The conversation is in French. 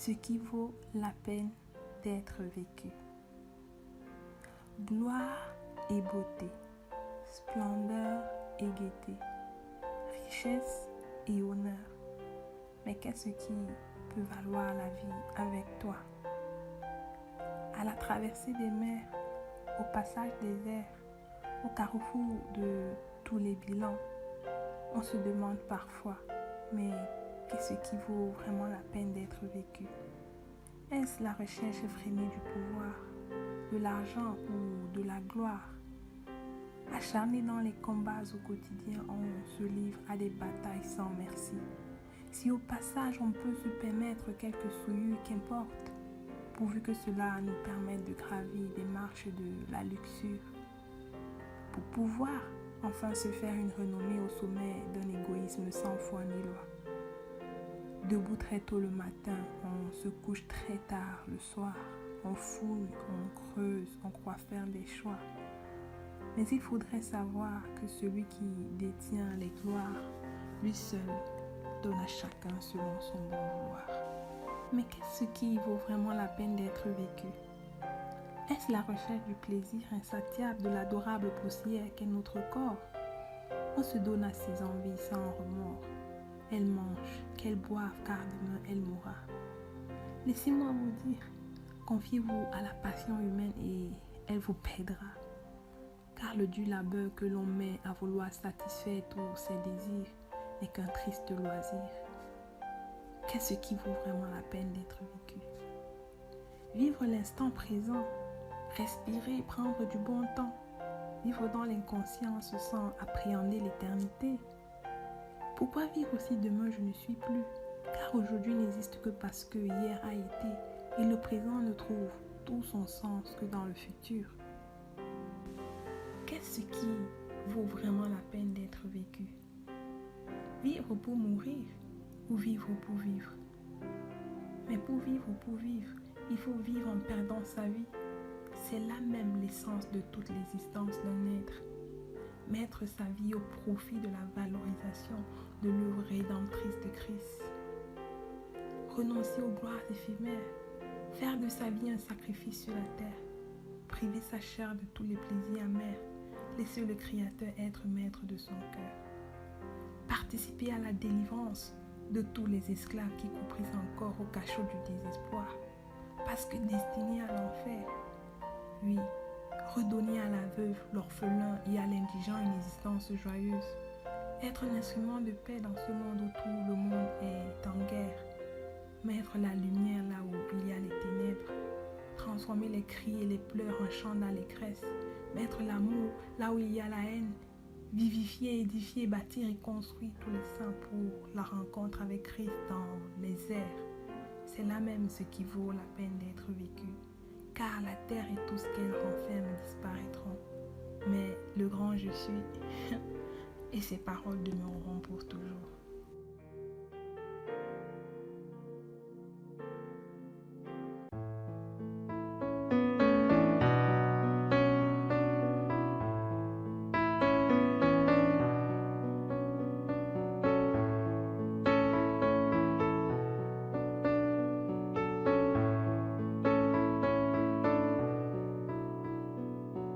ce qui vaut la peine d'être vécu. Gloire et beauté, splendeur et gaieté, richesse et honneur. Mais qu'est-ce qui peut valoir la vie avec toi? À la traversée des mers, au passage des airs, au carrefour de tous les bilans, on se demande parfois, mais qu'est-ce qui vaut vraiment la peine d'être vécu? Est-ce la recherche effrénée du pouvoir, de l'argent ou de la gloire? Acharné dans les combats au quotidien, on se livre à des batailles sans merci. Si au passage on peut se permettre quelques souillures, qu'importe, pourvu que cela nous permette de gravir des marches de la luxure. Pour pouvoir enfin se faire une renommée au sommet d'un égoïsme sans foi ni loi. Debout très tôt le matin, on se couche très tard le soir. On fouille, on creuse, on croit faire des choix. Mais il faudrait savoir que celui qui détient les gloires, lui seul, donne à chacun selon son bon vouloir. Mais qu'est-ce qui vaut vraiment la peine d'être vécu? Est-ce la recherche du plaisir insatiable de l'adorable poussière qu'est notre corps? On se donne à ses envies sans remords. Elle mange, qu'elle boive, car demain elle mourra. Laissez-moi vous dire, confiez-vous à la passion humaine et elle vous perdra. Car le dur labeur que l'on met à vouloir satisfaire tous ses désirs n'est qu'un triste loisir. Qu'est-ce qui vaut vraiment la peine d'être vécu? Vivre l'instant présent, respirer, prendre du bon temps, vivre dans l'inconscience sans appréhender l'éternité. Pourquoi vivre si demain je ne suis plus? Car aujourd'hui n'existe que parce que hier a été et le présent ne trouve tout son sens que dans le futur. Qu'est-ce qui vaut vraiment la peine d'être vécu? Vivre pour mourir ou vivre pour vivre? Mais pour vivre, il faut vivre en perdant sa vie. C'est là même l'essence de toute l'existence d'un être. Mettre sa vie au profit de la valorisation de l'œuvre rédemptrice de Christ. Renoncer aux gloires éphémères, faire de sa vie un sacrifice sur la terre, priver sa chair de tous les plaisirs amers, laisser le Créateur être maître de son cœur. Participer à la délivrance de tous les esclaves qui coupent encore au cachot du désespoir, parce que destinés à l'enfer. Oui, redonner à la veuve, l'orphelin et à l'indigent une existence joyeuse. Être un instrument de paix dans ce monde où tout le monde est en guerre. Mettre la lumière là où il y a les ténèbres. Transformer les cris et les pleurs en chants d'allégresse. Mettre l'amour là où il y a la haine. Vivifier, édifier, bâtir et construire tous les saints pour la rencontre avec Christ dans les airs. C'est là même ce qui vaut la peine d'être vécu. Car la terre et tout ce qu'elle renferme disparaîtront. Mais le grand je suis et ses paroles demeureront pour toujours.